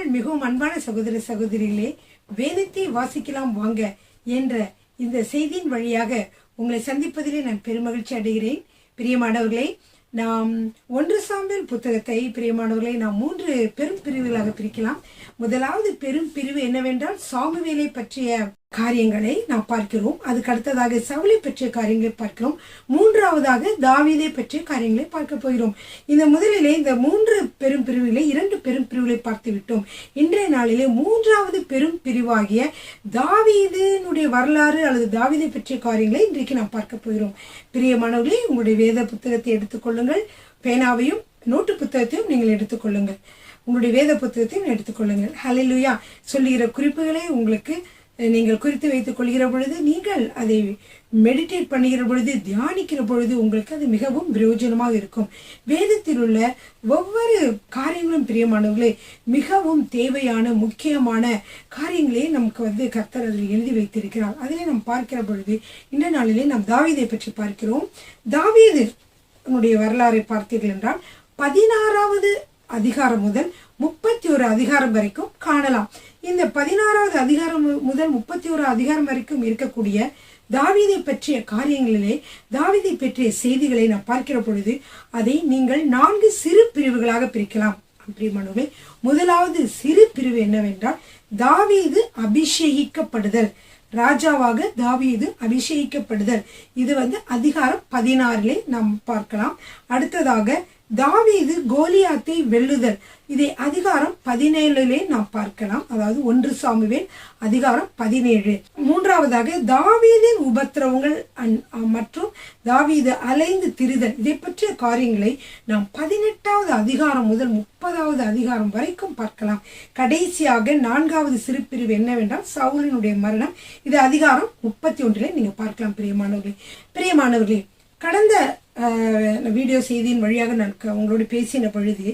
கிறிஸ்துவுக்குள் மிகவும் அன்பான சகோதர சகோதரிகளே, வேதத்தை வாசிக்கலாம் வாங்க என்ற இந்த செய்தியின் வழியாக உங்களை சந்திப்பதிலே நான் பெருமகிழ்ச்சி அடைகிறேன். பிரியமானவர்களே, நாம் 1 சாமுவேல் புத்தகத்தை பிரியமானவர்களை நாம் 3 பெரும் பிரிவுகளாக பிரிக்கலாம். முதலாவது பெரும் பிரிவு என்னவென்றால் சாமுவேலை பற்றிய காரியங்களை நாம் பார்க்கிறோம். அதுக்கு அடுத்ததாக சவுலை பற்றிய காரியங்களை பார்க்கிறோம். மூன்றாவதாக தாவீதை பற்றிய காரியங்களை பார்க்க போகிறோம். இந்த முதலிலே இந்த 3 பெரும் பிரிவுகளை 2 பெரும் பிரிவுகளை பார்த்து விட்டோம். இன்றைய நாளிலே 3வது பெரும் பிரிவாகிய தாவீதினுடைய வரலாறு அல்லது தாவீதை பற்றிய காரியங்களை இன்றைக்கு நாம் பார்க்க போகிறோம். பிரியமானவர்களே, உங்களுடைய வேத புத்தகத்தை எடுத்துக்கொள்ளுங்கள். பேனாவையும் நோட்டு புத்தகத்தையும் நீங்கள் எடுத்துக்கொள்ளுங்கள். உங்களுடைய வேத புத்தகத்தையும் எடுத்துக்கொள்ளுங்கள். ஹல்லேலூயா. சொல்லுகிற குறிப்புகளை உங்களுக்கு நீங்கள் குறித்து வைத்துக் கொள்கிற பொழுது, நீங்கள் அதை மெடிடேட் பண்ணுகிற பொழுது, தியானிக்கிற பொழுது உங்களுக்கு அது மிகவும் பிரயோஜனமாக இருக்கும். வேதத்தில் உள்ள ஒவ்வொரு காரியங்களும் பிரியமானவர்களே மிகவும் தேவையான முக்கியமான காரியங்களே நமக்கு கர்த்தர் அதில் எழுதி வைத்திருக்கிறார். அதிலே நாம் பார்க்கிற பொழுது இந்த நாளிலே நாம் தாவீதை பற்றி பார்க்கிறோம். தாவீது வரலாறை பார்த்தீர்கள் என்றால் 16வது அதிகாரம் முதல் 31 அதிகாரம் வரைக்கும் காணலாம். இந்த 16வது அதிகாரம் முதல் 31 அதிகாரம் வரைக்கும் இருக்கக்கூடிய தாவீதை பற்றிய காரியங்களிலே தாவீதை பற்றிய செய்திகளை நாம் பார்க்கிற பொழுது அதை நீங்கள் 4 சிறு பிரிவுகளாக பிரிக்கலாம். அப்படிமானவே, முதலாவது சிறு பிரிவு என்னவென்றால் தாவீது அபிஷேகிக்கப்படுதல். ராஜாவாக தாவீது அபிஷேகிக்கப்படுதல். இது அதிகாரம் 16 நாம் பார்க்கலாம். அடுத்ததாக தாவீது கோலியாத்தை வெல்லுதல். இதை அதிகாரம் 17 நாம் பார்க்கலாம். அதாவது 1 சாமுவேல் அதிகாரம் 17. மூன்றாவதாக தாவீதின் உபத்திரவங்கள் மற்றும் தாவீது அலைந்து திரிதல். இதை பற்றிய காரியங்களை நாம் 18வது அதிகாரம் முதல் 30வது அதிகாரம் வரைக்கும் பார்க்கலாம். கடைசியாக 4வது சிறு பிரிவு என்னவென்றால் சவுலினுடைய மரணம். இது அதிகாரம் 31 நீங்க பார்க்கலாம். பிரியமானவர்களே, கடந்த வீடியோ செய்தியின் வழியாக நான் உங்களோடு பேசின பொழுது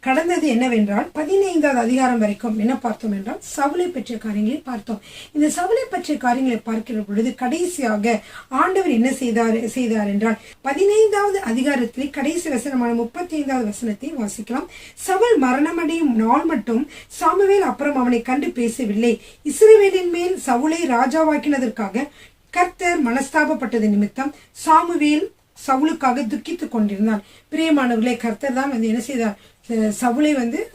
கடந்தது என்னவென்றால் 15வது அதிகாரம் வரைக்கும் என்ன பார்த்தோம் என்றால் சவுலை பற்றிய காரியங்களை பார்த்தோம். இந்த சவுலை பற்றிய காரியங்களை பார்க்கிற பொழுது கடைசியாக ஆண்டவர் என்ன செய்தார் என்றால் 15வது அதிகாரத்திலே கடைசி வசனமான 35வது வசனத்தை வாசிக்கலாம். சவுல் மரணமடையும் நாள் மட்டும் சாமுவேல் அப்புறம் அவனை கண்டு பேசவில்லை. இஸ்ரவேலின் மேல் சவுலை ராஜாவாக்கினதற்காக கர்த்தர் மனஸ்தாபப்பட்டது நிமித்தம் சாமுவேல் சவுலுக்காக துக்கித்துக் கொண்டிருந்தான். பிரியமானவர்களே, கர்த்தர் தான் என்ன செய்தார்? சவுலை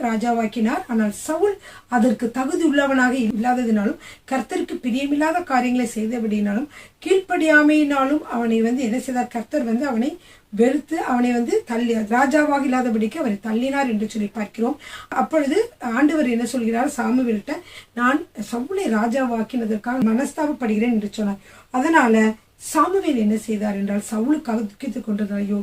ராஜாவாக்கினார். ஆனால் சவுல் அதற்கு தகுதி உள்ளவனாக இல்லாததினாலும் கர்த்தருக்கு பிரியமில்லாத காரியங்களை செய்தபடினாலும் கீழ்ப்படியாமையினாலும் அவனை என்ன செய்தார்? கர்த்தர் அவனை வெறுத்து அவனை தள்ளி ராஜாவாக இல்லாதபடிக்கு அவரை தள்ளினார் என்று சொல்லி பார்க்கிறோம். அப்பொழுது ஆண்டவர் என்ன சொல்கிறார்? சாமுவேல்கிட்ட, நான் சவுலை ராஜாவாக்கினதற்காக மனஸ்தாபப்படுகிறேன் என்று சொன்னார். அதனால சாமுவேல் என்ன செய்தார் என்றால் சவுலுக்காக துக்கித்துக் கொண்டிருந்தார். ஐயோ,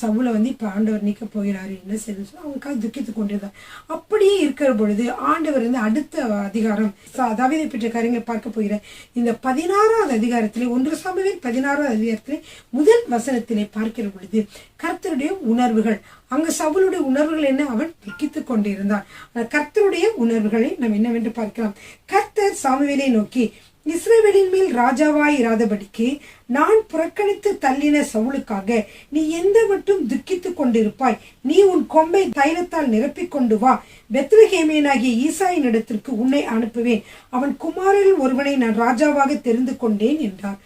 சவுலை இப்ப ஆண்டவர் நீக்க போகிறாரு, என்ன செய்து அவனுக்காக துக்கித்துக் கொண்டிருந்தார். அப்படியே இருக்கிற பொழுது ஆண்டவர் அடுத்த அதிகாரம் தாவீதை பற்றிய காரியங்களை பார்க்க போகிறார். இந்த 16வது அதிகாரத்திலே 1 சாமுவேல் 16வது அதிகாரத்திலே முதல் வசனத்திலே பார்க்கிற பொழுது கர்த்தருடைய உணர்வுகள், அங்க சவுலுடைய உணர்வுகள் என்ன? அவன் துக்கித்துக் கொண்டிருந்தார். கர்த்தருடைய உணர்வுகளை நாம் என்னவென்று பார்க்கலாம். கர்த்தர் சாமுவேலை நோக்கி, இஸ்ரவேலின் மேல் ராஜாவாய் இராதபடிக்கு நான் புறக்கணித்து தள்ளின சவுலுக்காக நீ எந்த மட்டும் துக்கித்துக் கொண்டிருப்பாய்? நீ உன் கொம்பை தைலத்தால் நிரப்பிக் கொண்டு வா. பெத்லகேமியனாகிய ஈசாயின் இடத்திற்கு உன்னை அனுப்புவேன். அவன் குமாரில் ஒருவனை நான் ராஜாவாக தெரிந்து கொண்டேன் என்றார்.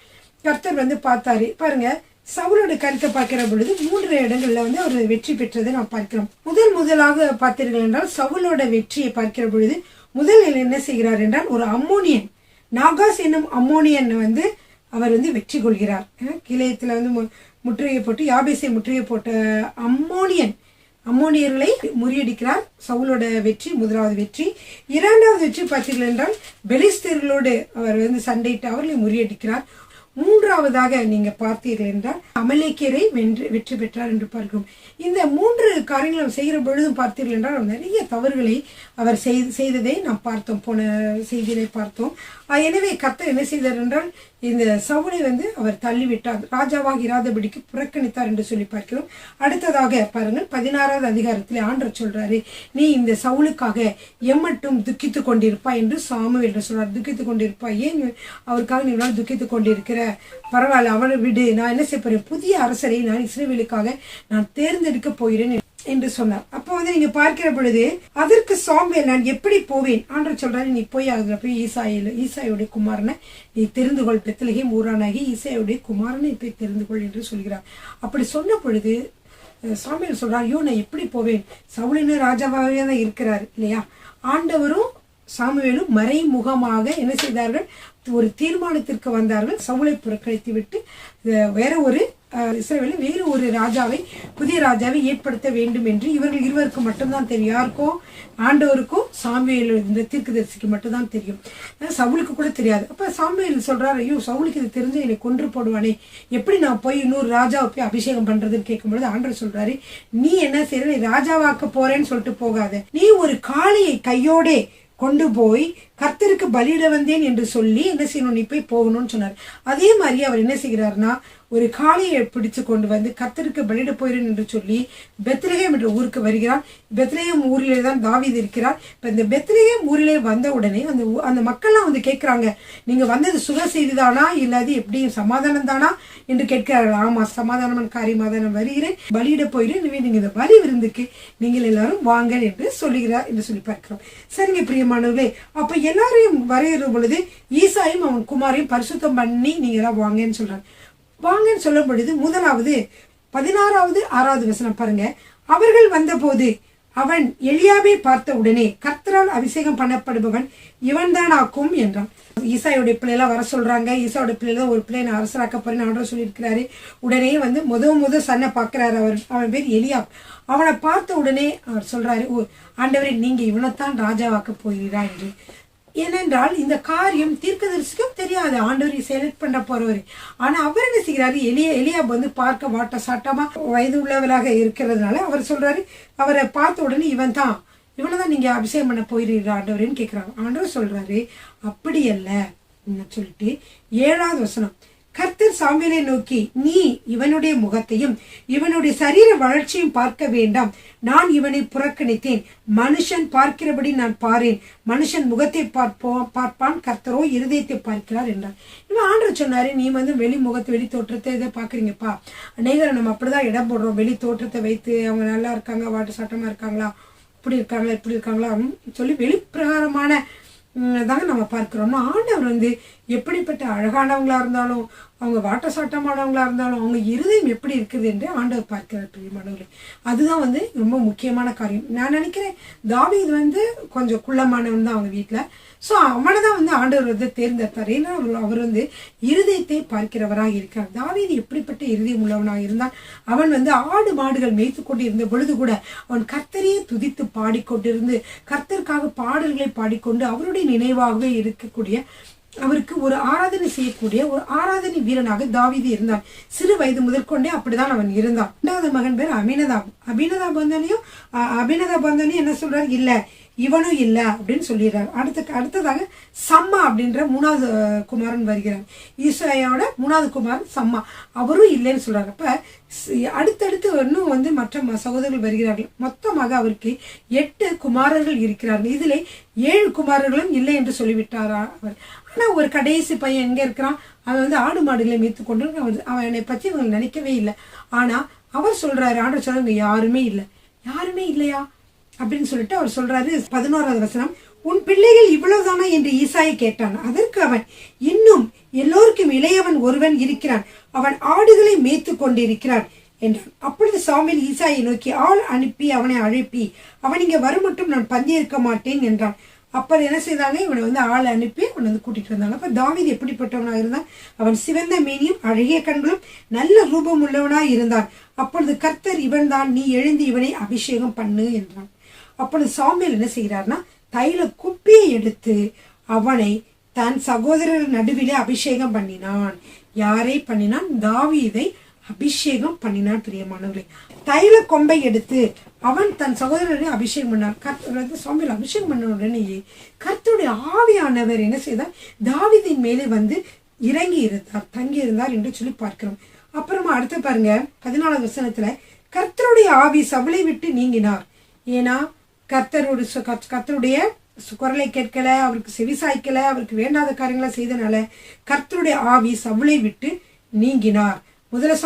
கர்த்தர் பார்த்தாரு. பாருங்க, சவுலோட கருத்தை பார்க்கிற பொழுது 3 இடங்கள்ல அவர் வெற்றி பெற்றதை நாம் பார்க்கிறோம். முதலாக பார்த்தீர்கள் என்றால் சவுலோட வெற்றியை பார்க்கிற பொழுது முதலில் என்ன செய்கிறார் என்றால் ஒரு அம்மோனியன், நாகாஸ் என்னும் அம்மோனியன் அவர் வெற்றி கொள்கிறார். கிளையத்துல முற்றுகை போட்டு யாபேசை முற்றுகை போட்ட அம்மோனியர்களை முறியடிக்கிறார். சவுலோட வெற்றி முதலாவது வெற்றி. 2வது வெற்றி பார்த்தீர்கள் என்றால் பெலிஸ்தர்களோடு அவர் சண்டையிட்டு அவர்களை முறியடிக்கிறார். 3வதாக நீங்க பார்த்தீர்கள் என்றால் அமலேக்கியரை வெற்றி பெற்றார் என்று பார்க்கிறோம். இந்த 3 காரியங்களும் செய்கிற பொழுதும் பார்த்தீர்கள் என்றால் நிறைய தவறுகளை அவர் செய்ததை நாம் பார்த்தோம், போன செய்தியை பார்த்தோம். எனவே கர்த்தர் என்ன செய்தார் என்றால் இந்த சவுலை அவர் தள்ளிவிட்டார், ராஜாவாக இராதபடிக்கு புறக்கணித்தார் என்று சொல்லி பார்க்கிறோம். அடுத்ததாக பாருங்கள், 16வது அதிகாரத்தில் ஆண்டவர் சொல்றாரு, நீ இந்த சவுலுக்காக எம்மட்டும் துக்கித்துக் கொண்டிருப்பாய் என்று சாமுவேல் என்று சொல்றார். துக்கித்துக் கொண்டிருப்பாய், ஏன் அவருக்காக நீ துக்கித்துக் கொண்டிருக்கிற? பரவாயில்ல, அவரை விடு, நான் என்ன செய்ய போறேன்? புதிய அரசரை நான் இஸ்ரவேலுக்காக நான் தேர்ந்தெடுக்க போகிறேன். என்று சொன்னார். அப்போ வந்து நீங்க பார்க்கிற பொழுது அதற்கு சாமுவேல், நான் எப்படி போவேன்? ஆண்டவர் சொல்றாரு, நீ போய் அதுல போய் ஈசாயுடைய குமாரனை நீ தெரிந்து கொள், பெத்லகேம் ஊரானாகி ஈசாயுடைய குமாரனை போய் தெரிந்து கொள் என்று சொல்கிறார். அப்படி சொன்ன பொழுது சாமுவேல் சொல்றார், ஐயோ நான் எப்படி போவேன்? சவுலின் ராஜாவாகவே தான் இருக்கிறார் இல்லையா? ஆண்டவரும் சாமுவேலும் மறைமுகமாக என்ன செய்தார்கள்? ஒரு தீர்மானத்திற்கு வந்தார்கள். சவுலை புறக்கணித்து விட்டு வேற ஒரு இஸ்ரவேலில் வேறு ஒரு ராஜாவை, புதிய ராஜாவை ஏற்படுத்த வேண்டும் என்று இவர்கள் இருவருக்கு மட்டும்தான் தெரியும். யாருக்கும்? ஆண்டவருக்கும் சாமுவேல் இந்த தீர்க்கதரிசிக்கு மட்டும்தான் தெரியும். சவுலுக்கு கூட தெரியாது. அப்ப சாமுவேல் சொல்றாரு, ஐயோ சவுலுக்கு இது தெரிஞ்சு என்னை கொன்று போடுவானே, எப்படி நான் போய் இன்னொரு ராஜாவை போய் அபிஷேகம் பண்றதுன்னு கேட்கும்பொழுது ஆண்டவர் சொல்றாரு, நீ என்ன செய்யற? நீ ராஜாவாக்க போறேன்னு சொல்லிட்டு போகாத. நீ ஒரு காளையை கையோடே கொண்டு போய் கர்த்தருக்கு பலியிட வந்தேன் என்று சொல்லி என்ன செய்யணும்? நீ போய் போகணும்னு சொன்னார். அதே மாதிரி அவர் என்ன செய்கிறார்னா, ஒரு காளையை பிடிச்சு கொண்டு வந்து கர்த்தருக்கு பலியிட போகிறேன் என்று சொல்லி பெத்லகேம் என்ற ஊருக்கு வருகிறார். பெத்லகேம் ஊரிலே தான் தாவீது இருக்கிறார். இப்ப இந்த பெத்லகேம் ஊரிலே வந்த உடனே அந்த மக்கள்லாம் வந்து கேட்கிறாங்க, நீங்க வந்தது சுக செய்திதானா இல்லாது எப்படி சமாதானம் தானா என்று கேட்கிறார்கள். ஆமா, சமாதானமான காரியமாக நான் வருகிறேன், பலியிட போகிறேன், எனவே நீங்க இந்த பலி விருந்துக்கு நீங்கள் எல்லாரும் வாங்க என்று சொல்லுகிறார் என்று சொல்லி பார்க்கிறோம். சரிங்க பிரியமானவர்களே, அப்ப எல்லாரையும் வரைகிற பொழுது ஈசாயும் அவன் குமாரையும் பரிசுத்தம் பண்ணி நீங்க எல்லாம் வாங்கன்னு சொல்றாங்க. வாங்கன்னு சொல்லும் பொழுது முதலாவது 16வது 6வது வசனம் பாருங்க. அவர்கள் வந்தபோது அவன் எலியாவை பார்த்த உடனே, கர்த்தரால் அபிஷேகம் பண்ணப்படுபவன் இவன் தான் ஆக்கும் என்றான். ஈசாயுடைய பிள்ளைலாம் வர சொல்றாங்க. ஈசாவுடைய பிள்ளைல ஒரு பிள்ளை நான் அரசராக்க போறேன்னு ஆண்டவர் சொல்லியிருக்கிறாரு. உடனே வந்து முத சன்னை பார்க்கிறாரு. அவன் பேர் எலியா. அவனை பார்த்த உடனே அவர் சொல்றாரு, ஆண்டவரே நீங்க இவனைத்தான் ராஜாவாக்க போகிறீரா என்று. ஏனென்றால் இந்த காரியம் தீர்க்கதரிசிக்கும் தெரியாது, ஆண்டவரை செலக்ட் பண்ண போறவர். ஆனா அவர் என்ன செய்கிறாரு? எலியா வந்து பார்க்க வாட்ட சாட்டமா வயது உள்ளவராக இருக்கிறதுனால அவர் சொல்றாரு, அவரை பார்த்த உடனே இவனை தான் நீங்க அபிஷேகம் பண்ண போயிருக்கீங்க ஆண்டவரேன்னு கேட்கிறாங்க. ஆண்டவர் சொல்றாரு, அப்படி அல்ல சொல்லிட்டு 7வது வசனம், கர்த்தர் சாமுவேலை நோக்கி, நீ இவனுடைய முகத்தையும் இவனுடைய சரீர வளர்ச்சியும் பார்க்க வேண்டாம், நான் இவனை புறக்கணித்தேன். மனுஷன் பார்க்கிறபடி நான் பாரேன், மனுஷன் முகத்தை பார்ப்பான், கர்த்தரோ இருதயத்தை பார்க்கிறார் என்றார். இவன் ஆண்டவர் சொன்னாரு, நீ வந்து வெளி தோற்றத்தை இதை பாக்குறீங்கப்பா. அநேகரை நம்ம அப்படிதான் இடம் போடுறோம். வெளி தோற்றத்தை வைத்து அவங்க நல்லா இருக்காங்க, வாட்டு சாட்டமா இருக்காங்களா, இப்படி இருக்காங்களா சொல்லி வெளிப்பிரகாரமான தாங்க நம்ம பார்க்கிறோம். ஆண்டவர் வந்து எப்படிப்பட்ட அழகானவங்களா இருந்தாலும், அவங்க வாட்ட சாட்டமானவங்களா இருந்தாலும், அவங்க இருதயம் எப்படி இருக்குது என்று ஆண்டவர் பார்க்கிறார் பிரியமானவர்களே. அதுதான் வந்து ரொம்ப முக்கியமான காரியம். நான் நினைக்கிறேன் தாவீது வந்து கொஞ்சம் குள்ளமானவன் தான் அவங்க வீட்டுல. ஸோ அவனை தான் வந்து ஆண்டவர் வந்து தேர்ந்தெடுத்தார். ஏன்னா அவர் வந்து இருதயத்தை பார்க்கிறவராக இருக்கிறார். தாவீது எப்படிப்பட்ட இருதயம் உள்ளவனாக இருந்தால், அவன் வந்து ஆடு மாடுகள் மேய்த்து கொண்டு இருந்த பொழுது கூட அவன் கர்த்தரையே துதித்து பாடிக்கொண்டிருந்து, கர்த்தருக்காக பாடல்களை பாடிக்கொண்டு அவருடைய நினைவாகவே இருக்கக்கூடிய, அவருக்கு ஒரு ஆராதனை செய்யக்கூடிய ஒரு ஆராதனை வீரனாக தாவீது இருந்தான். சிறு வயது முதற்கொண்டே அப்படிதான் அவன் இருந்தான். 2வது மகன் பேர் அபினதாப் வந்தோடனே என்ன சொல்றாரு? இல்ல இவனும் இல்ல அப்படின்னு சொல்லிடுறாரு. அடுத்ததாக சம்மா அப்படின்ற 3வது குமாரன் வருகிறார். ஈசாயோட 3வது குமாரன் சம்மா, அவரும் இல்லைன்னு சொல்றாரு. அப்ப அடுத்தடுத்து இன்னும் வந்து மற்ற சகோதரர்கள் வருகிறார்கள். மொத்தமாக அவருக்கு 8 குமாரர்கள் இருக்கிறார்கள். இதுல 7 குமாரர்களும் இல்லை என்று சொல்லிவிட்டாரா அவர். ஆனா ஒரு கடைசி பையன் எங்க இருக்கிறான்? அவன் வந்து ஆடு மாடுகளை மீத்து கொண்டு அவன் என்னை பற்றி இவங்க நினைக்கவே இல்லை. ஆனா அவர் சொல்றாரு, ஆண்டவர் சொல்றாங்க, யாருமே இல்லையா அப்படின்னு சொல்லிட்டு அவர் சொல்றாரு. 11வது வசனம், உன் பிள்ளைகள் இவ்வளவுதானா என்று ஈசாயை கேட்டான். அதற்கு அவன், இன்னும் எல்லோருக்கும் இளையவன் ஒருவன் இருக்கிறான், அவன் ஆடுகளை மேய்த்து கொண்டிருக்கிறான் என்றான். அப்பொழுது சாமுவேல் ஈசாயை நோக்கி, ஆள் அனுப்பி அவனை அழைப்பி, அவன் இங்க வரும் மட்டும் நான் பந்தி இருக்க மாட்டேன் என்றான். அப்ப என்ன செய்தாங்க? இவனை வந்து ஆள் அனுப்பி அவனை வந்து கூட்டிட்டு வந்தாங்க. அப்ப தாவீது எப்படிப்பட்டவனாக இருந்தான்? அவன் சிவந்த மேனியும் அழகிய கண்களும் நல்ல ரூபம் உள்ளவனாய் இருந்தான். அப்பொழுது கர்த்தர், இவன் தான், நீ எழுந்து இவனை அபிஷேகம் பண்ணு என்றான். அப்பொழுது சாமுவேல் என்ன செய்கிறார்னா, தைல குப்பியை எடுத்து அவனை தன் சகோதரர் நடுவிலே அபிஷேகம் பண்ணினான். யாரை பண்ணினான்? தாவீதை அபிஷேகம் பண்ணினான். பிரியமானவர்களே, தைல கொம்பை எடுத்து அவன் தன் சகோதரரை அபிஷேகம் பண்ணார். சாமுவேல் அபிஷேகம் பண்ண உடனேயே கர்த்தருடைய ஆவியானவர் என்ன செய்தார்? தாவீதின் மேலே வந்து இறங்கி இருந்தார், தங்கி இருந்தார் என்று சொல்லி பார்க்கிறோம். அப்புறமா அடுத்து பாருங்க 14வது வசனத்துல, கர்த்தருடைய ஆவி சவுலை விட்டு நீங்கினார். ஏன்னா கர்த்தருடைய குரலை கேட்கல, அவருக்கு செவிசாய்க்கல, அவருக்கு வேண்டாத காரியங்களை செய்தனால கர்த்தருடைய ஆவி சவுலை விட்டு நீங்கினார். முதல்ல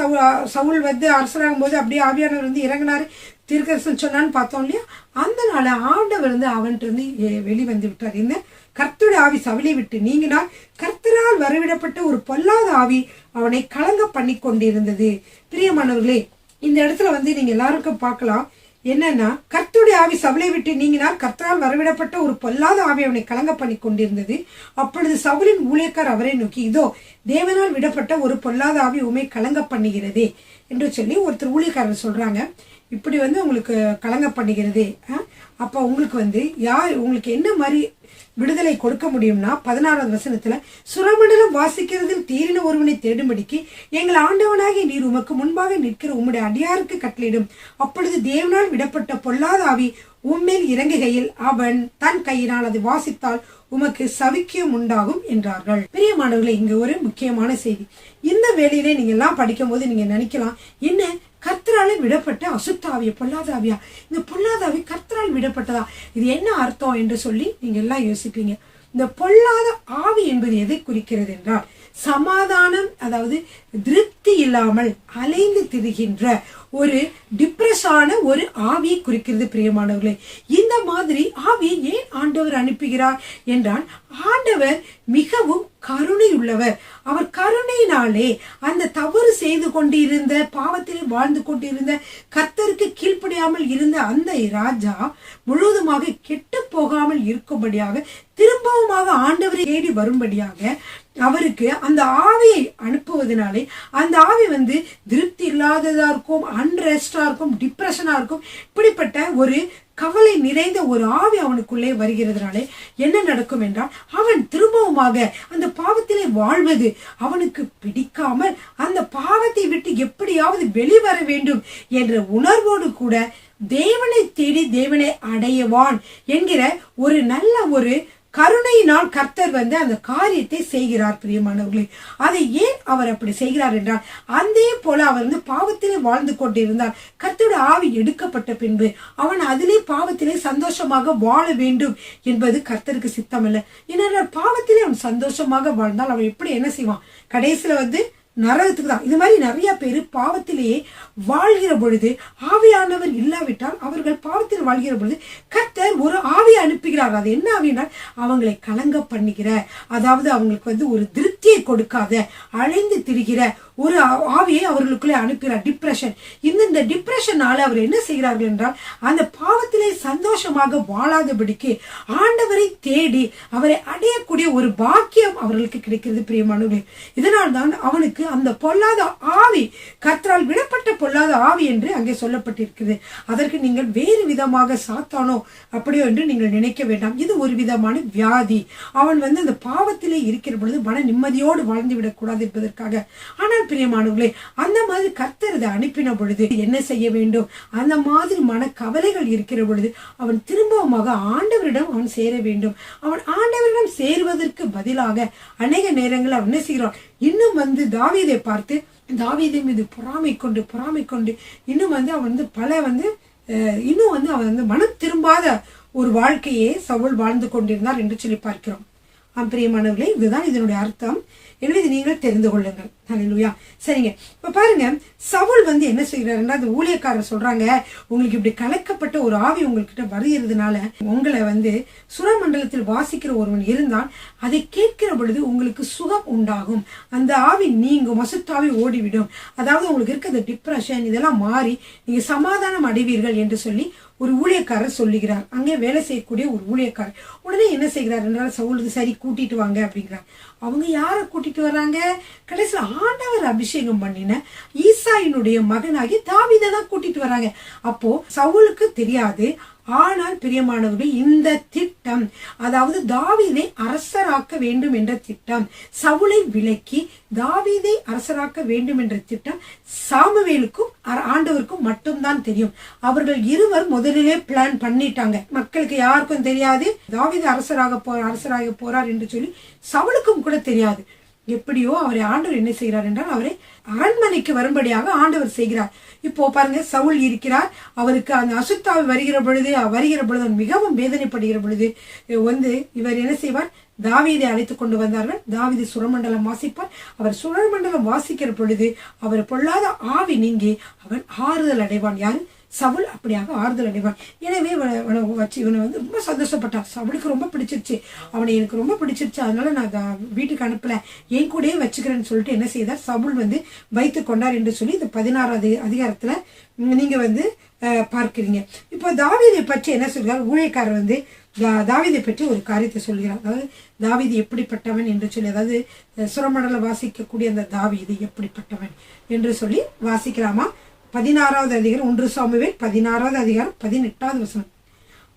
சவுல் வந்து அரசராகும் போது அப்படியே ஆவியானவர் வந்து இறங்கினாரு. தீர்க்கதரிசனம் சொன்னான்னு பார்த்தோம் இல்லையா, அந்த நாள ஆண்டவர் அவன்கிட்ட இருந்து வெளிவந்து விட்டார். என்ன? கர்த்தருடைய ஆவி சவுலை விட்டு நீங்கினால் கர்த்தரால் வரவிடப்பட்ட ஒரு பொல்லாத ஆவி அவனை கலங்க பண்ணி கொண்டிருந்தது. பிரியமானவர்களே, இந்த இடத்துல நீங்க எல்லாருக்கும் பார்க்கலாம் என்னன்னா, கர்த்தருடைய ஆவி சவுலை விட்டு நீங்கினால் கர்த்தரால் வரவிடப்பட்ட ஒரு பொல்லாத ஆவி அவனை கலங்க பண்ணி கொண்டிருந்தது. அப்பொழுது சவுலின் ஊழியக்கார் அவரை நோக்கி, இதோ தேவனால் விடப்பட்ட ஒரு பொல்லாத ஆவி உண்மை கலங்க பண்ணுகிறதே என்று சொல்லி ஒருத்தர் ஊழியக்காரர் சொல்றாங்க. இப்படி உங்களுக்கு கலங்க பண்ணுகிறதே, அப்ப உங்களுக்கு யார் உங்களுக்கு என்ன மாதிரி விடுதலை கொடுக்க முடியும்னா 16வது வசனத்துல, சுரமண்டலம் வாசிக்கிறதில் தீரின ஒருவனை தேடும்படிக்கு எங்கள் ஆண்டவனாகிய நீர் உமக்கு முன்பாக நிற்கிற உம்முடைய அடியாருக்கு கட்டளையிடும். அப்பொழுது தேவனால் விடப்பட்ட பொல்லாத ஆவி உம்மேல் இறங்குகையில் அவன் தன் கையினால் அதை வாசித்தால் உமக்கு சவிக்கியம் உண்டாகும் என்றார்கள். பிரியமானவர்களே, இங்க ஒரு முக்கியமான செய்தி. இந்த வேலையிலே நீங்க எல்லாம் படிக்கும் போது நீங்க நினைக்கலாம், என்ன கர்த்தரால விடப்பட்ட அசுத்தாவிய பொல்லாதாவியா, இந்த பொல்லாதாவி கர்த்தரால் விடப்பட்டதா, இது என்ன அர்த்தம் என்று சொல்லி நீங்க எல்லாம் யோசிப்பீங்க. இந்த பொல்லாத ஆவி என்பது எதை குறிக்கிறது என்றால், சமாதானம், அதாவது திருப்தி இல்லாமல் அலைந்து திரிகின்ற ஒரு டிப்ரெஸான ஒரு ஆவியை குறிக்கிறது. பிரியமானவர்களே, இந்த மாதிரி ஆவியை ஏன் ஆண்டவர் அனுப்புகிறார் என்றால், ஆண்டவர் மிகவும் கருணை உள்ளவர். அவர் கருணையினாலே அந்த தவறு செய்து கொண்டிருந்த, பாவத்திலே வாழ்ந்து கொண்டிருந்த, கர்த்தருக்கு கீழ்ப்படியாமல் இருந்த அந்த ராஜா முழுவதுமாக கெட்டு போகாமல் இருக்கும்படியாக, திரும்பவுமாக ஆண்டவரை தேடி வரும்படியாக அவருக்கு அந்த ஆவியை அனுப்புவதனாலே அந்த ஆவி திருப்தி இல்லாததா இருக்கும், அன்ரெஸ்டா இருக்கும், டிப்ரெஷனா இருக்கும். இப்படிப்பட்ட ஒரு கவலை நிறைந்த ஒரு ஆவி அவனுக்குள்ளே வருகிறதுனாலே என்ன நடக்கும் என்றால், அவன் திரும்பவுமாக அந்த பாவத்திலே வாழ்வது அவனுக்கு பிடிக்காமல் அந்த பாவத்தை விட்டு எப்படியாவது வெளிவர வேண்டும் என்ற உணர்வோடு கூட தேவனை தேடி தேவனை அடையவான் என்கிற ஒரு நல்ல ஒரு கருணையினால் கர்த்தர் அந்த காரியத்தை செய்கிறார். பிரியமானவர்களே, அதை ஏன் அவர் அப்படி செய்கிறார் என்றால், அதே போல அவர் பாவத்திலே வாழ்ந்து கொண்டிருந்தார். கர்த்தருடைய ஆவி எடுக்கப்பட்ட பின்பு அவன் அதிலே பாவத்திலே சந்தோஷமாக வாழ வேண்டும் என்பது கர்த்தருக்கு சித்தம் அல்ல. ஏன்னா பாவத்திலே அவன் சந்தோஷமாக வாழ்ந்தால் அவன் எப்படி என்ன செய்வான்? கடைசியில நரகத்துக்கு தான். இது மாதிரி நிறைய பேர் பாவத்திலேயே வாழ்கிற பொழுது, ஆவியானவர் இல்லாவிட்டால் அவர்கள் பாவத்தில் வாழ்கிற பொழுது கர்த்தர் ஒரு ஆவியை அனுப்புகிறார். அது என்ன ஆவினால், அவங்களை கலங்க பண்ணுகிற, அதாவது அவங்களுக்கு ஒரு திருப்தியை கொடுக்காத, அழைந்து திரிகிற ஒரு ஆவியை அவர்களுக்குள்ளே அனுப்புகிறார். டிப்ரெஷன். இந்த டிப்ரெஷனால அவர் என்ன செய்கிறார்கள் என்றால், அந்த பாவத்திலே சந்தோஷமாக வாழாதபடிக்கு ஆண்டவரை தேடி அவரை அடையக்கூடிய ஒரு பாக்கியம் அவர்களுக்கு கிடைக்கிறது. பிரியமானவர்களே, இதனால் தான் அவனுக்கு அந்த பொல்லாத ஆவி, கர்த்தரால் விடப்பட்ட பொல்லாத ஆவி என்று அங்கே சொல்லப்பட்டிருக்கிறது. அதற்கு நீங்கள் வேறு விதமாக சாத்தானோ அப்படியோ என்று நீங்கள் நினைக்க வேண்டாம். இது ஒரு விதமான வியாதி. அவன் அந்த பாவத்திலே இருக்கிற பொழுது மன நிம்மதியோடு வாழ்ந்து விடக்கூடாது என்பதற்காக. ஆனால் பிரியமானவர்களே, அந்த மாதிரி கர்த்தர் அதை அனுப்பின பொழுது என்ன செய்ய வேண்டும்? அந்த மாதிரி மன கவலைகள் இருக்கிற பொழுது அவன் திரும்பவுமாக ஆண்டவரிடம் அவன் சேர வேண்டும். அவன் ஆண்டவரிடம் சேருவதற்கு பதிலாக அநேக நேரங்கள் அவன் என்ன செய்கிறான்? இன்னும் தாவீதை பார்த்து, தாவீதை மீது பொறாமை கொண்டு இன்னும் அவன் பல இன்னும் அவன் மனம் திரும்பாத ஒரு வாழ்க்கையே சவுல் வாழ்ந்து கொண்டிருந்தார் என்று சொல்லி பார்க்கிறோம். பிரியமானவர்களே, இதுதான் இதனுடைய அர்த்தம். எனவே நீங்கள் தெரிந்து கொள்ளுங்கள். ஹல்லேலூயா. சரிங்க, இப்ப பாருங்க, சவுல் என்ன செய்யறாருன்னா, அந்த ஊழியக்காரர் சொல்றாங்க, உங்களுக்கு இப்படி கலக்கப்பட்ட ஒரு ஆவி உங்ககிட்ட வருகிறதுனால உங்களை சுரமண்டலத்தில் வாசிக்கிற ஒருவன் இருந்தால் அதை கேட்கிற பொழுது உங்களுக்கு சுகம் உண்டாகும், அந்த ஆவி நீங்கும், அசுத்தாவி ஓடிவிடும், அதாவது உங்களுக்கு இருக்க அந்த டிப்ரெஷன் இதெல்லாம் மாறி நீங்க சமாதானம் அடைவீர்கள் என்று சொல்லி ஒரு ஊழியக்காரர் சொல்லுகிறார். அங்கே வேலை செய்யக்கூடிய ஒரு ஊழியக்காரர் உடனே என்ன செய்கிறார் என்றால், சவுல் சரி கூட்டிட்டு வாங்க அப்படிங்கிறார். அவங்க யாரை கூட்டிட்டு வர்றாங்க? கடைசியில் ஆண்டவர் அபிஷேகம் பண்ணின ஈசாயினுடைய மகனாகி தாவீதை தான் கூட்டிட்டு வராங்க. அப்போ சவுலுக்கு தெரியாது. ஆனால் பிரியமானவர்கள், இந்த திட்டம், அதாவது தாவீதை அரசராக்க வேண்டும் என்ற திட்டம், சவுலை விலக்கி தாவீதை அரசராக்க வேண்டும் என்ற திட்டம் சாமுவேலுக்கும் ஆண்டவருக்கும் மட்டும்தான் தெரியும். அவர்கள் இருவர் முதலிலே பிளான் பண்ணிட்டாங்க. மக்களுக்கு யாருக்கும் தெரியாது தாவீது அரசராக போறார் என்று சொல்லி சவுலுக்கும் கூட தெரியாது. எப்படியோ அவரை ஆண்டவர் என்ன செய்கிறார் என்றால், அவரை அரண்மனைக்கு வரும்படியாக ஆண்டவர் செய்கிறார். இப்போ பாருங்க, சவுல் இருக்கிறார். அவருக்கு அந்த அசுத்தாவி வருகிற பொழுது அவன் மிகவும் வேதனைப்படுகிற பொழுது இவர் என்ன செய்வார்? தாவீதை அழைத்து கொண்டு வந்தார்கள். தாவீது சுரமண்டலம் வாசிப்பார். அவர் சுரமண்டலம் வாசிக்கிற பொழுது அவர் பொல்லாத ஆவி நீங்கி அவன் ஆறுதல் அடைவான். யாரு? சவுல் அப்படியாக ஆறுதல் அடைவான். எனவே வச்சு இவனை வந்து ரொம்ப சந்தோஷப்பட்டான். சவுலுக்கு ரொம்ப பிடிச்சிருச்சு, அவனை எனக்கு ரொம்ப பிடிச்சிருச்சு, அதனால நான் வீட்டுக்கு அனுப்பல, என் கூடயே வச்சுக்கிறேன்னு சொல்லிட்டு என்ன செய்தார், சவுல் வந்து வைத்து கொண்டார் என்று சொல்லி இந்த 16வது அதிகாரத்துல நீங்க வந்து பார்க்கிறீங்க. இப்போ தாவீதை பற்றி என்ன சொல்கிறார், ஊழியக்காரர் வந்து தாவீதை பற்றி ஒரு காரியத்தை சொல்கிறார். அதாவது தாவீது எப்படிப்பட்டவன் என்று சொல்லி, அதாவது சுரமண்டல வாசிக்கக்கூடிய அந்த தாவீது எப்படிப்பட்டவன் என்று சொல்லி வாசிக்கலாமா? 16வது அதிகாரம் 1 சாமுவேல் 16வது அதிகாரம் 18வது வசனம்.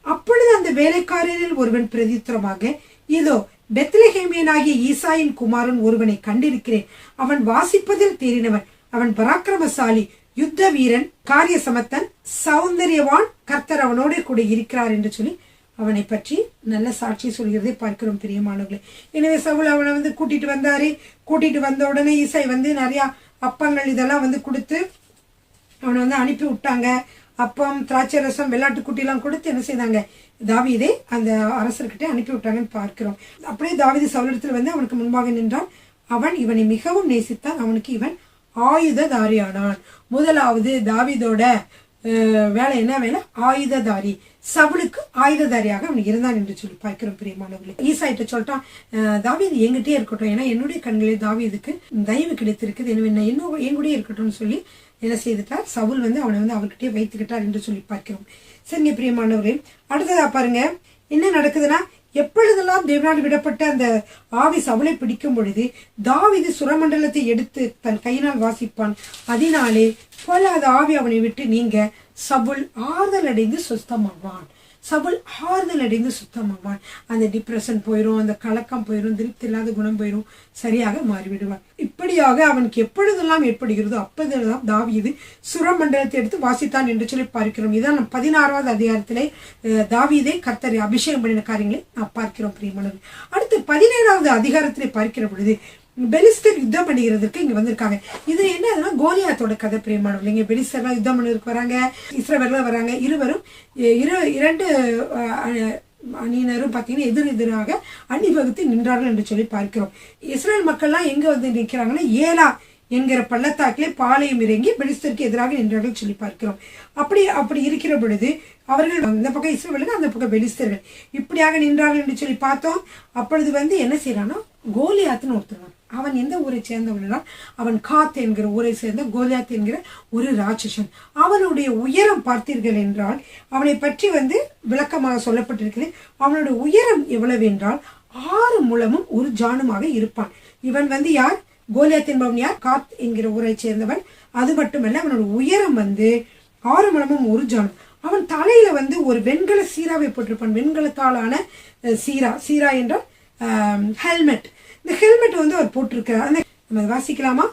அப்பொழுது அந்த வேலைக்காரரில் ஒருவன் பிரதித்திரமாக, இதோ பெத்லெகேமியனாகிய ஈசாயின் குமாரன் ஒருவனை கண்டிருக்கிறேன், அவன் வாசிப்பதில் தேறினவன், அவன் பராக்கிரமசாலி, யுத்த வீரன், காரிய சமத்தன், சௌந்தரியவான், கர்த்தர் அவனோட கூட இருக்கிறார் என்று சொல்லி அவனை பற்றி நல்ல சாட்சி சொல்கிறதை பார்க்கிறோம் பிரியமானவர்களே. எனவே சவுல் அவனை வந்து கூட்டிட்டு வந்தாரு. கூட்டிட்டு வந்த உடனே ஈசை வந்து நிறைய அப்பங்கள் இதெல்லாம் வந்து கொடுத்து அவனை வந்து அனுப்பி விட்டாங்க. அப்பம், திராட்சை ரசம், வெள்ளாட்டு குட்டிலாம் கொடுத்து என்ன செய்தாங்க, தாவீதை அந்த அரசர்கிட்ட அனுப்பி விட்டாங்கன்னு பார்க்கிறோம். அப்படியே தாவீது சவுலிடத்தில் வந்து அவனுக்கு முன்பாக நின்றான். அவன் இவனை மிகவும் நேசித்தான், அவனுக்கு இவன் ஆயுததாரியானான். முதலாவது தாவீதோட வேலை என்ன வேலை, ஆயுததாரி. சவுலுக்கு ஆயுததாரியாக அவன் இருந்தான் என்று சொல்லி பார்க்கிறோம் பிரியமானவர்களே. ஈசாயிட்ட சொல்லிட்டான், தாவீது என்கிட்டே இருக்கட்டும், ஏன்னா என்னுடைய கண்களில் தாவீதுக்கு தயவு கிடைத்திருக்குது, என்னுடைய இருக்கட்டும் சொல்லி என்ன செய்துட்டார், சவுல் வந்து அவனை வந்து அவர்கிட்டயே வைத்துக்கிட்டார் என்று சொல்லி பார்க்கிறோம். சரிங்க பிரியமானவர்களே, அடுத்ததா பாருங்க என்ன நடக்குதுன்னா, எப்பொழுதெல்லாம் தேவனால் விடப்பட்ட அந்த ஆவி சவுலை பிடிக்கும் பொழுது தாவீது சுரமண்டலத்தை எடுத்து தன் கையினால் வாசிப்பான். அதனாலே பொல்லாத ஆவி அவனை விட்டு நீங்க சவுல் ஆறுதல் அடைந்து சுத்தமாவான். சவுல் ஆறுதல் அடைந்து சுத்தமாவான். அந்த டிப்ரெஷன் போயிடும், அந்த கலக்கம் போயிடும், திருப்தி இல்லாத குணம் போயிடும், சரியாக மாறிவிடுவான். இப்படியாக அவனுக்கு எப்பொழுதெல்லாம் ஏற்படுகிறதோ அப்பொழுதெல்லாம் தாவீது சுரமண்டலத்தை எடுத்து வாசித்தான் என்று சொல்லி பார்க்கிறோம். இதான் 16வது அதிகாரத்திலே தாவீதை கர்த்தர் அபிஷேகம் பண்ணின காரியங்களை நான் பார்க்கிறோம் பிரியமானவர்களே. அடுத்து 17வது அதிகாரத்திலே பார்க்கிற பொழுது பெலிஸ்தர் யுத்தம் பண்ணுகிறதுக்கு இங்க வந்திருக்காங்க. இது என்னதுன்னா கோலியாத்தோட கதை பிரியமானவர்கள். இங்க பெலிஸ்தர்லாம் யுத்தம் பண்ணுறதுக்கு வராங்க, இஸ்ரவேலர் வராங்க. இருவரும் இரண்டு அணியினரும் பார்த்தீங்கன்னா எதிராக அணிவகுத்து நின்றார்கள் என்று சொல்லி பார்க்கிறோம். இஸ்ரேல் மக்கள்லாம் எங்க வந்து நிற்கிறாங்கன்னா, ஏலா என்கிற பள்ளத்தாக்கிலே பாளையம் இறங்கி பெலிஸ்தருக்கு எதிராக நின்றார்கள் சொல்லி பார்க்கிறோம். அப்படி இருக்கிற பொழுது அவர்கள் இந்த பக்கம் இஸ்ரவேலர்கள், அந்த பக்கம் பெலிஸ்தர்கள் இப்படியாக நின்றார்கள் என்று சொல்லி பார்த்தோம். அப்பொழுது வந்து என்ன செய்யறான்னா, கோலியாத்துன்னு ஒருத்தவன், அவன் எந்த ஊரை சேர்ந்தவன், அவன் காத் என்கிற ஊரை சேர்ந்த கோலியாத் என்கிற ஒரு ராட்சசன். அவனுடைய உயரம் பார்த்தீர்கள் என்றால், அவனை பற்றி வந்து விளக்கமாக சொல்லப்பட்டிருக்கிறது. அவனுடைய உயரம் எவ்வளவு என்றால் 6 முழமும் 1 ஜானுமாக இருப்பான். இவன் வந்து யார், கோலியாத் என்பவன் யார், காத் என்கிற ஊரை சேர்ந்தவன். அது மட்டுமல்ல, அவனோட உயரம் வந்து 6 முழமும் 1 ஜானும். அவன் தலையில வந்து ஒரு வெண்கல சீராவை போட்டிருப்பான். வெண்கலத்தாலான சீரா என்றால் ஹெல்மெட். இந்த ஹெல்மெட் வந்து அவர் போட்டிருக்கிறார். நம்ம வாசிக்கலாமா?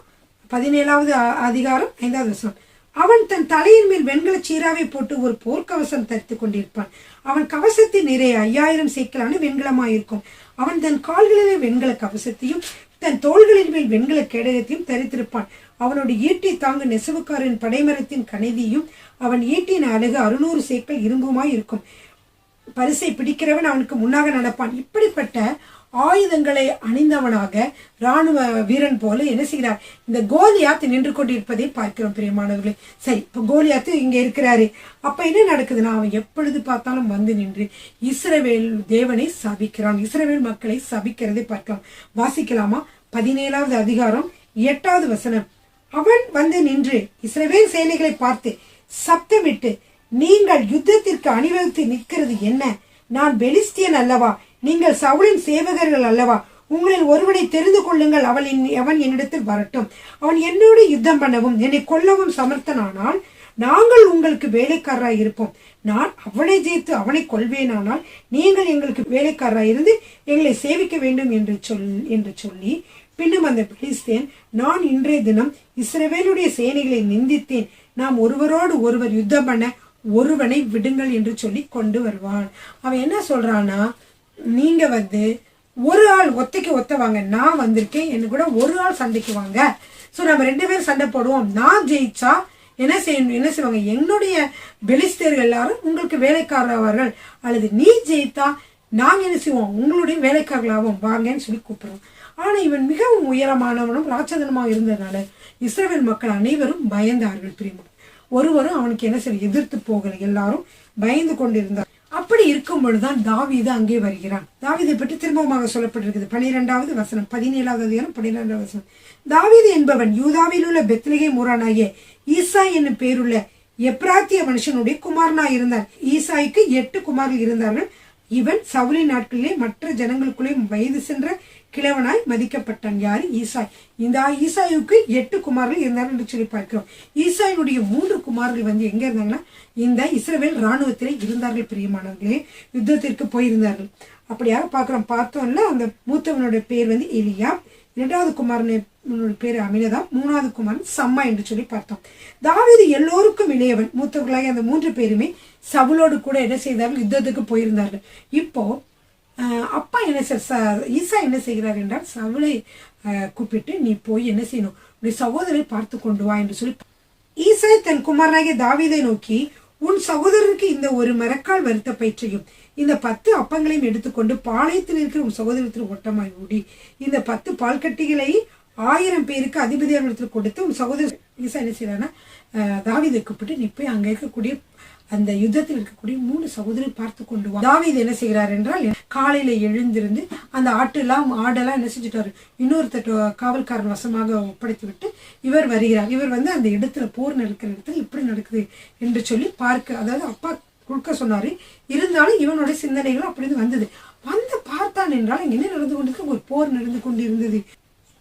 17வது அதிகாரம் 5வது வசனம். அவன் தன் தலையின் மேல் வெண்கல சீராவை போட்டு ஒரு போர்க்கவசம் தரித்து கொண்டிருப்பான். அவன் கவசத்தின் நிறைய 5000 சேக்கலான வெண்கலமாயிருக்கும். அவன் தன் கால்களிலே வெண்கல கவசத்தையும் தன் தோள்களின் மேல் வெண்கல கேடயத்தையும் தரித்திருப்பான். அவனுடைய ஈட்டி தாங்கு நெசவுக்காரின் படைமரத்தின் கணைதியும் அவன் ஈட்டின் அழகு 600 சேக்கல் இரும்புமாய் இருக்கும். பரிசை பிடிக்கிறவன் அவனுக்கு முன்னாக நடப்பான். இப்படிப்பட்ட ஆயுதங்களை அணிந்தவனாக ராணுவ வீரன் போல என்ன செய்கிறார், இந்த கோலியாத் நின்று கொண்டிருப்பதை பார்க்கிறோம் பிரியமானவர்களே. சரி, இப்ப கோலியாத்து இங்க இருக்கிறாரு. அப்ப என்ன நடக்குதுன்னா, அவன் எப்பொழுது பார்த்தாலும் வந்து நின்று இஸ்ரவேல் தேவனை சபிக்கிறான், இஸ்ரவேல் மக்களை சபிக்கிறதை பார்க்கலாம். வாசிக்கலாமா? 17வது அதிகாரம் 8வது வசனம். அவன் வந்து நின்று இஸ்ரவேல் சேனைகளை பார்த்து சப்தமிட்டு, நீங்கள் யுத்தத்திற்கு அணிவகுத்து நிற்கிறது என்ன? நான் பெலிஸ்தியன் அல்லவா? நீங்கள் சவுலின் சேவகர்கள் அல்லவா? உங்களில் ஒருவனை தெரிந்து கொள்ளுங்கள், அவன் என்னிடத்தில் வரட்டும். அவன் என்னோடு யுத்தம் பண்ணவும் என்னை கொல்லவும் சமர்த்தனானால் நாங்கள் உங்களுக்கு வேலைக்காரராய் இருப்போம். நான் அவனை ஜெயித்து அவனை கொள்வேனானால் நீங்கள் எங்களுக்கு வேலைக்காரராய் இருந்து எங்களை சேவிக்க வேண்டும் என்று சொல்லி பின்னும் அந்த பெலிஸ்தேன், நான் இன்றைய தினம் இஸ்ரவேலுடைய சேனைகளை நிந்தித்தேன், நாம் ஒருவரோடு ஒருவர் யுத்தம் பண்ண ஒருவனை விடுங்கள் என்று சொல்லி கொண்டு வருவான். அவன் என்ன சொல்றான்னா, நீங்க வந்து ஒரு ஆள் ஒத்தைக்கு ஒத்தவாங்க, நான் வந்திருக்கேன், என்ன கூட ஒரு ஆள் சண்டைக்கு வாங்க, சோ நம்ம 2 பேரும் சண்டை போடுவோம். நான் ஜெயிச்சா என்ன செய்வாங்க, என்னுடைய பெலிஸ்தர்கள் எல்லாரும் உங்களுக்கு வேலைக்காரர்கள், அல்லது நீ ஜெயித்தா நாங்க என்ன செய்வோம், உங்களுடைய வேலைக்காரர்களாகவும் வாங்கன்னு சொல்லி கூப்பிடுறோம். ஆனா இவன் மிகவும் உயரமானவனும் ராட்சதனமாக இருந்ததுனால இஸ்ரவேல் மக்கள் அனைவரும் பயந்தார்கள். பிரியமா, ஒருவரும் அவனுக்கு என்ன செய்ய எதிர்த்து போகல, எல்லாரும் பயந்து கொண்டிருந்தார். அப்படி இருக்கும் பொழுதுதான் தாவீது அங்கே வருகிறான். தாவீதை பற்றி திரும்பமாக சொல்லப்பட்டிருக்குது 12வது வசனம், 17வது அதிகாரம் 12வது வசனம். தாவீது என்பவன் யூதாவில் உள்ள பெத்லகேம் ஊரானாகிய ஈசாய் என்னும் பேருள்ள எப்ராத்திய மனுஷனுடைய குமாரனாய் இருந்தார். ஈசாய்க்கு 8 குமாரர்கள் இருந்தார்கள். இவன் சவுலின் நாட்களிலே மற்ற ஜனங்களுக்குள்ளே வயது சென்ற கிழவனாய் மதிக்கப்பட்டான். யாரு? ஈசாய். இந்த ஈசாயுக்கு 8 குமாரர்கள் இருந்தார்கள் என்று சொல்லி பார்க்கிறோம். ஈசாயினுடைய 3 குமாரர்கள் வந்து எங்க இருந்தாங்கன்னா இந்த இஸ்ரவேல் ராணுவத்திலே இருந்தார்கள். பிரியமானவர்களே, யுத்தத்திற்கு போயிருந்தார்கள். அப்படியாக பார்க்கிறோம். பார்த்தோம்ல, அந்த மூத்தவனுடைய பேர் வந்து எலியா, 2வது குமாரனுடைய பேர் அமினதாப், 3வது குமாரன் சம்மா என்று சொல்லி பார்த்தோம். தாவீது எல்லோருக்கும் இளையவன். மூத்தவர்களாக அந்த 3 பேருமே சவுலோடு கூட என்ன செய்தார்கள்? யுத்தத்துக்கு போயிருந்தார்கள். இப்போ அப்பா என்ன ஈசா என்ன செய்கிறார் என்றால், சவுலை கூப்பிட்டு நீ போய் என்ன செய்யணும், உடைய சகோதரரை பார்த்து கொண்டு வா என்று சொல்லி ஈசாய் தன் குமாரனாகிய தாவீதை நோக்கி, உன் சகோதரருக்கு இந்த ஒரு மரக்கால் வருத்த பயிற்சியும் இந்த 10 அப்பங்களையும் எடுத்துக்கொண்டு பாளையத்தில் இருக்கிற உன் சகோதரத்தில் ஓட்டமாய் ஓடி இந்த 10 பால்கட்டிகளை 1000 பேருக்கு அதிபதியாரிடத்தில் கொடுத்து உன் சகோதரர் ஈசா என்ன செய்யறான்னா, தாவீதை கூப்பிட்டு நீ போய் அங்க இருக்கக்கூடிய அந்த யுத்தத்தில் இருக்கக்கூடிய 3 சகோதரர் பார்த்து கொண்டு வா. தாவீது என்ன செய்கிறார் என்றால், காலையில எழுந்திருந்து அந்த ஆடெல்லாம் என்ன செஞ்சுட்டாரு, இன்னொருத்தர் காவல்காரன் வசமாக ஒப்படைத்து விட்டு இவர் வருகிறார். இவர் வந்து அந்த இடத்துல போர் நடக்கிற இடத்துல இப்படி நடக்குது என்று சொல்லி பார்க்க, அதாவது அப்பா கொடுக்க சொன்னாரு. இருந்தாலும் இவனோட சிந்தனைகளும் அப்படி வந்தது. வந்து பார்த்தான் என்றால் இங்க என்ன நடந்து கொண்டிருக்கு, ஒரு போர் நடந்து கொண்டு இருந்தது.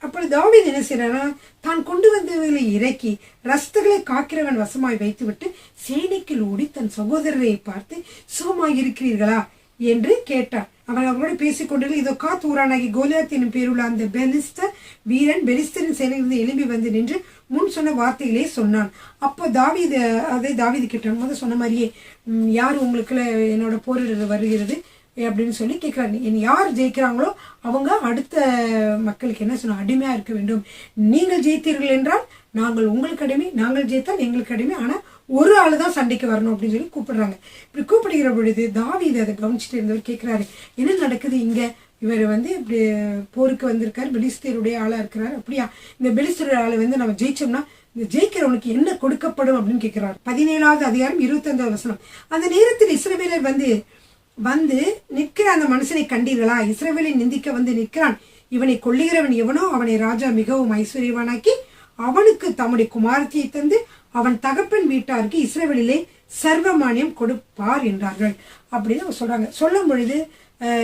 அப்படி தாவீது என்ன செய்யறானா, தான் கொண்டு வந்தவர்களை இறக்கி ரஸ்துகளை காக்கிறவன் வசமாய் வைத்து விட்டு சேனைக்குள் ஓடி தன் சகோதரரை பார்த்து சுகமாய் இருக்கிறீர்களா என்று கேட்டார். அவன் அவரோடு பேசிக் கொண்டு இதோ காத் ஊரானாகி கோலியாத் என்னும் பேருள்ள அந்த பெலிஸ்தர் வீரன் பெலிஸ்தரின் சேனையிலிருந்து எழும்பி வந்து நின்று முன் சொன்ன வார்த்தைகளே சொன்னான். அப்போ தாவீது கேட்டான். முதல் சொன்ன மாதிரியே, யார் உங்களுக்குள்ள என்னோட போரிட வருகிறது அப்படின்னு சொல்லி கேட்கிறாரு. யார் ஜெயிக்கிறாங்களோ அவங்க அடுத்த மக்களுக்கு என்ன சொன்ன, அடிமையா இருக்க வேண்டும். நீங்கள் ஜெயித்தீர்கள் என்றால் நாங்கள் உங்களுக்கு அடிமை, நாங்கள் ஜெயித்தால் எங்களுக்கு அடிமை, ஆனா ஒரு ஆளு தான் சண்டைக்கு வரணும் அப்படின்னு சொல்லி கூப்பிடுறாங்க. இப்படி கூப்பிடுகிற பொழுது தாவீது அதை கவனிச்சுட்டு இருந்தவர் கேட்கிறாரு, என்ன நடக்குது இங்க, இவர் வந்து இப்படி போருக்கு வந்திருக்காரு, பெலிஸ்தருடைய ஆளா இருக்கிறாரு. அப்படியா, இந்த பெலிஸ்தருடைய ஆளை வந்து நம்ம ஜெயிச்சோம்னா இந்த ஜெயிக்கிறவனுக்கு என்ன கொடுக்கப்படும் அப்படின்னு கேட்கிறார். 17வது அதிகாரம் 25வது வசனம். அந்த நேரத்தில் இஸ்ரவேலர் வந்து நிற்கிற அந்த மனுஷனை கண்டீர்களா, இஸ்ரவேலை நிந்திக்க வந்து நிற்கிறான், இவனை கொல்லுகிறவன் எவனோ அவனை ராஜா மிகவும் ஐஸ்வர்யவானாக்கி அவனுக்கு தம்முடைய குமாரத்தியை தந்து அவன் தகப்பன் வீட்டாருக்கு இஸ்ரவேலிலே சர்வமானியம் கொடுப்பார் என்றார்கள் அப்படின்னு அவங்க சொல்றாங்க. சொல்லும் பொழுது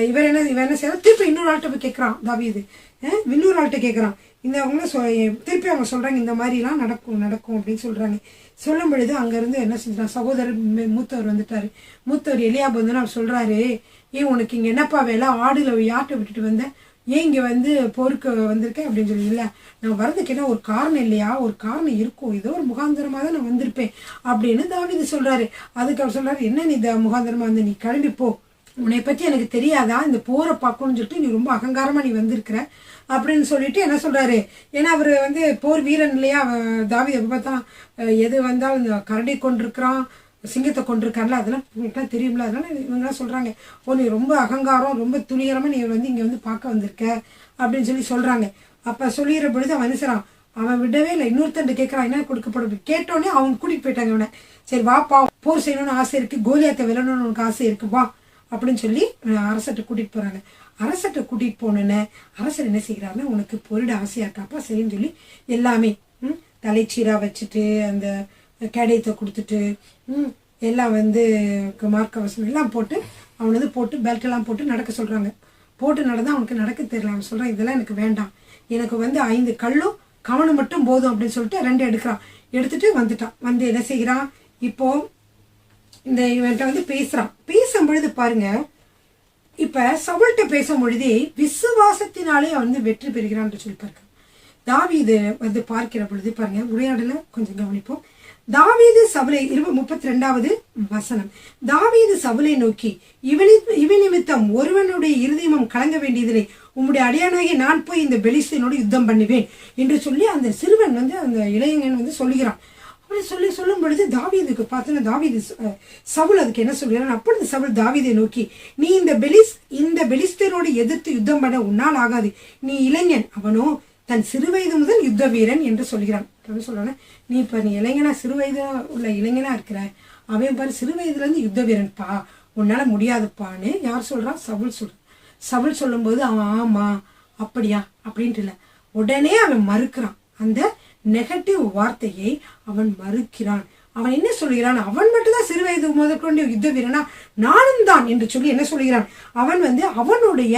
இவன் என்ன செய்யறான், திருப்பி இன்னொரு ஆள்கிட்ட போய் கேட்கிறான். தாவீது இன்னொரு ஆள்கிட்ட கேட்கிறான். இந்த அவங்க திருப்பி அவங்க சொல்றாங்க, இந்த மாதிரி எல்லாம் நடக்கும் அப்படின்னு சொல்றாங்க. சொல்லும் பொழுது அங்க இருந்து என்ன செஞ்சான், சகோதரர் மூத்தவர் வந்துட்டாரு. மூத்தவர் எலியாப் வந்து அவர் சொல்றாரு, ஏன் உனக்கு இங்க என்னப்பா வேலை, ஆடுல யார்கிட்ட விட்டுட்டு வந்த, ஏன் இங்க வந்து போருக்கு வந்திருக்கேன் அப்படின்னு சொல்லி. இல்ல, நான் வர்றதுக்கு என்ன ஒரு காரணம் இல்லையா, ஒரு காரணம் இருக்கும், ஏதோ ஒரு முகாந்திரமா தான் நான் வந்திருப்பேன் அப்படின்னு தாவீது சொல்றாரு. அதுக்கு அவர் சொல்றாரு, என்ன நீ முகாந்திரமா வந்து நீ கிளம்பி போ, உன்னை பத்தி எனக்கு தெரியாதா, இந்த போரை பார்க்கணும்னு சொல்லிட்டு நீ ரொம்ப அகங்காரமா நீ வந்திருக்கிற அப்படின்னு சொல்லிட்டு என்ன சொல்றாரு. ஏன்னா அவரு வந்து போர் வீரன் இல்லையா, தாவீது எப்ப பார்த்தா எது வந்தாலும் இந்த கரடி கொண்டிருக்கிறான், சிங்கத்தை கொண்டிருக்காருல, அதெல்லாம் உங்களுக்கு தெரியும்ல. அதனால இவங்க சொல்றாங்க, ஓ நீ ரொம்ப அகங்காரம், ரொம்ப துணிகரமா நீ வந்து இங்க வந்து பார்க்க வந்திருக்க அப்படின்னு சொல்லி சொல்றாங்க. அப்ப சொல்லிடுற பொழுது அவன் அனுசரான், அவன் விடவே இல்லை. இன்னொருத்தண்டு கேட்கறான், என்ன கொடுக்கப்படும். கேட்டோடனே அவங்க கூட்டிட்டு போயிட்டாங்க இவனை. சரி வாப்பா, போர் செய்யணும்னு ஆசை இருக்கு, கோலியாத்தை வெல்லணும்னு உனக்கு ஆசை இருக்கு, வா அப்படின்னு சொல்லி அரசர்கிட்ட கூட்டிட்டு போறாங்க. அரசர்கிட்ட கூட்டிட்டு போனேன்னு அரசர் என்ன செய்கிறாருன்னா, உனக்கு பொருட ஆசையா இருக்காப்பா, சரின்னு சொல்லி எல்லாமே தலைச்சீரா வச்சுட்டு அந்த கேடயத்தை கொடுத்துட்டு எல்லாம் வந்து மார்க்கவசம் எல்லாம் போட்டு அவன் வந்து போட்டு பெல்ட் எல்லாம் போட்டு நடக்க சொல்றாங்க. போட்டு நடந்தா அவனுக்கு நடக்க தெரியல. அவன் சொல்றான், இதெல்லாம் எனக்கு வேண்டாம், எனக்கு வந்து 5 கல்லும் கவனம் மட்டும் போதும் அப்படின்னு சொல்லிட்டு 2 எடுக்கிறான். எடுத்துட்டு வந்துட்டான். வந்து என்ன செய்கிறான், இப்போ இந்த இவன்ட்ட வந்து பேசுறான். பேசும் பொழுது பாருங்க, இப்ப சவுல்கிட்ட பேசும் பொழுதே விசுவாசத்தினாலே அவன் வந்து வெற்றி பெறுகிறான் சொல்லி பார்க்க. தாவீது வந்து பார்க்கிற பொழுது பாருங்க, உரையாடல கொஞ்சம் கவனிப்போம். தாவீது சவுலை 32வது வசனம். தாவீது சவுலை நோக்கி, இவன் நிமித்தம் ஒருவனுடைய இருதயமும் கலங்க வேண்டியதில்லை, உம்முடைய அடியானாகிய நான் போய் இந்த பெலிஸ்தீனோடு யுத்தம் பண்ணுவேன் என்று சொல்லி அந்த சிறுவன் வந்து அந்த இளைஞன் வந்து சொல்லுகிறான். அப்படி சொல்லும் பொழுது தாவீதுக்கு பார்த்தோன்னா, தாவீது சவுல் அதுக்கு என்ன சொல்கிறான். அப்பொழுது சவுல் தாவீதை நோக்கி, நீ இந்த பெலிஸ்தீனோடு எதிர்த்து யுத்தம் பண்ண உன்னால் ஆகாது, நீ இளைஞன், அவனோ தன் சிறுவயது முதல் யுத்த வீரன் என்று சொல்கிறான். சொல்றாங்க, நீ இளைஞனா சிறுவயது உள்ள இளைஞனா இருக்கிற, அவன் பாரு சிறுவயதுல இருந்து யுத்த வீரன்பா, உன்னால முடியாதுப்பான்னு யார் சொல்றா? சவுல் சொல்றான். சவுல் சொல்லும் போது அவன் ஆமா அப்படியா அப்படின்ட்டு இல்ல, உடனே அவன் மறுக்கிறான். அந்த நெகட்டிவ் வார்த்தையை அவன் மறுக்கிறான். அவன் என்ன சொல்கிறான்? அவன் மட்டும்தான் சிறு வயது முதற்கொண்டு யுத்த வீரனா, நானும் தான் என்று சொல்லி என்ன சொல்கிறான்? அவன் அவனுடைய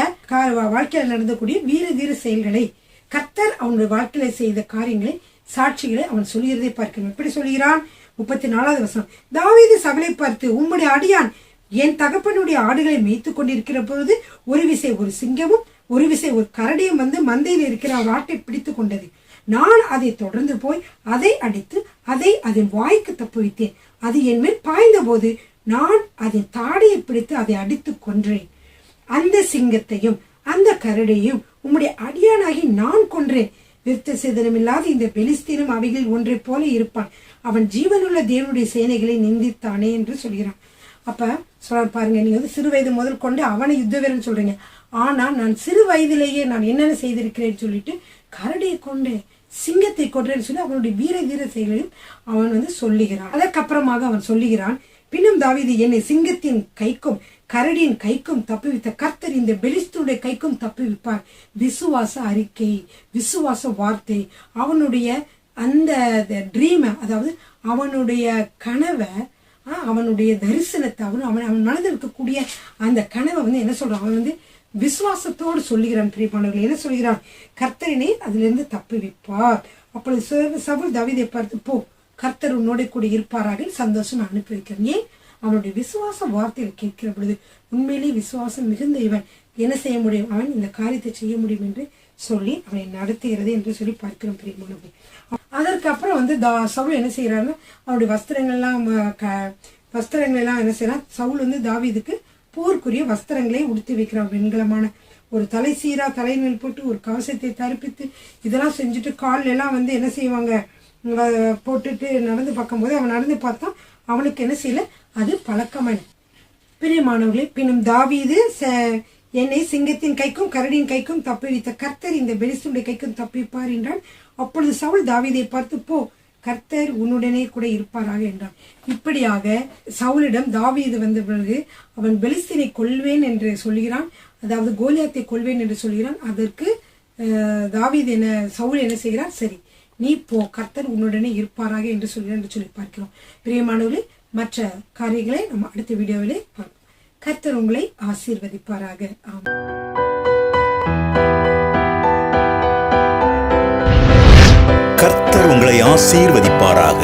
வாழ்க்கையில் நடந்தக்கூடிய வீர தீர செயல்களை, கர்த்தர் அவனுடைய வாழ்க்கையில செய்த காரியங்களை, சாட்சிகளை அவன் சொல்கிறதை பார்க்கணும். எப்படி சொல்கிறான்? 34வது வசனம். தாவீது சவுலை பார்த்து, உம்முடைய அடியான் என் தகப்பனுடைய ஆடுகளை மேய்த்து கொண்டிருக்கிற பொழுது ஒரு விசை ஒரு சிங்கமும் ஒரு விசை ஒரு கரடியும் மந்தையில் இருக்கிற ஒரு ஆட்டை பிடித்து கொண்டது. நான் அதை தொடர்ந்து போய் அதை அடித்து அதை அதன் வாய்க்கு தப்புவித்தேன். அது என் மேல் பாய்ந்த போது நான் அதன் தாடையை பிடித்து அதை அடித்து கொன்றேன். அந்த சிங்கத்தையும் அந்த கரடியையும் உம்முடைய அடியானாகி நான் கொன்றேன். விருத்த சேதனமில்லாத இந்த பெலிஸ்தீனும் அவைகளில் ஒன்றை போல இருப்பான். அவன் ஜீவனுள்ள தேவனுடைய சேனைகளை நிந்தித்தானே என்று சொல்கிறான். அப்ப சொல்ல பாருங்க, நீங்க சிறு வயது முதல் கொண்டு அவனை யுத்த வீரன் சொல்றீங்க. ஆனா நான் சிறு வயதிலேயே நான் என்னென்ன செய்திருக்கிறேன்னு சொல்லிட்டு கரடியை கொண்டு சிங்கத்தை கொன்றேன்னு சொல்லி அவனுடைய வீர தீர செயலையும் அவன் சொல்லுகிறான். அதற்கப்புறமாக அவன் சொல்லுகிறான், பின்னும் தாவீது என்னை சிங்கத்தின் கைக்கும் கரடியின் கைக்கும் தப்புவித்த கர்த்தர் இந்த பெலிஸ்தருடைய கைக்கும் தப்புவிப்பார். விசுவாச அறிக்கை, விசுவாச வார்த்தை, அவனுடைய அந்த ட்ரீம, அதாவது அவனுடைய கனவை, அவனுடைய தரிசனத்தை, அவன் மனதில் இருக்கக்கூடிய அந்த கனவை என்ன சொல்றான்? அவன் விசுவாசத்தோடு சொல்லுகிறான். பிரியமானவர்கள், என்ன சொல்கிறான்? கர்த்தரினை அதுல இருந்து தப்புவிப்பார். அப்பொழுது சவுல் தாவீதை பார்த்து, போ, கர்த்தர் உன்னோட கூட இருப்பாராக, சந்தோஷம் அனுப்பி வைக்கிறேன். ஏன்? அவனுடைய விசுவாச வார்த்தையில் கேட்கிற பொழுது உண்மையிலேயே விசுவாசம் மிகுந்த இவன் என்ன செய்ய முடியும்? அவன் இந்த காரியத்தை செய்ய முடியும் என்று சொல்லி அவனை நடத்துகிறது என்று சொல்லி பார்க்கிறோம். பிரியமானவர்கள், அதற்கு அப்புறம் சவுல் என்ன செய்யறாருன்னா, அவனுடைய வஸ்திரங்கள் எல்லாம் என்ன செய்யறான்? சவுல் தாவீதுக்கு போருக்குரிய வஸ்திரங்களை உடுத்தி வைக்கிறான். வெண்கலமான ஒரு தலை சீரா தலைமையில் போட்டு ஒரு கவசத்தை தரிப்பித்து இதெல்லாம் செஞ்சுட்டு கால் எல்லாம் என்ன செய்வாங்க, போட்டுட்டு நடந்து பார்க்கும்போது அவன் நடந்து பார்த்தான். அவனுக்கு என்ன செய்யல, அது பழக்கமான. பிரியமானவர்களே, பின்னும் தாவீது என்னை சிங்கத்தின் கைக்கும் கரடியின் கைக்கும் தப்புவித்த கர்த்தர் இந்த பெலிஸ்தருடைய கைக்கும் தப்பிப்பார் என்றான். அப்பொழுது சவுல் தாவீதை பார்த்து, போ, கர்த்தர் உன்னுடனே கூட இருப்பாராக என்றான். இப்படியாக சவுலிடம் தாவீது வந்த பிறகு அவன் பெலிஸ்தீனை கொல்வேன் என்று சொல்கிறான், அதாவது கோலியாத்தை கொல்வேன் என்று சொல்கிறான். அதற்கு தாவீது சவுல் என்ன செய்கிறான்? சரி, நீ போ, கர்த்தர் உன்னுடனே இருப்பாராக என்று சொல்கிறான் என்று சொல்லி பார்க்கிறோம். பிரியமானவர்களே, மற்ற காரியங்களை நம்ம அடுத்த வீடியோவிலே பார்ப்போம். கர்த்தர் உங்களை ஆசீர்வதிப்பாராக. ஆமாம். கர்த்தர் உங்களை ஆசீர்வதிப்பாராக.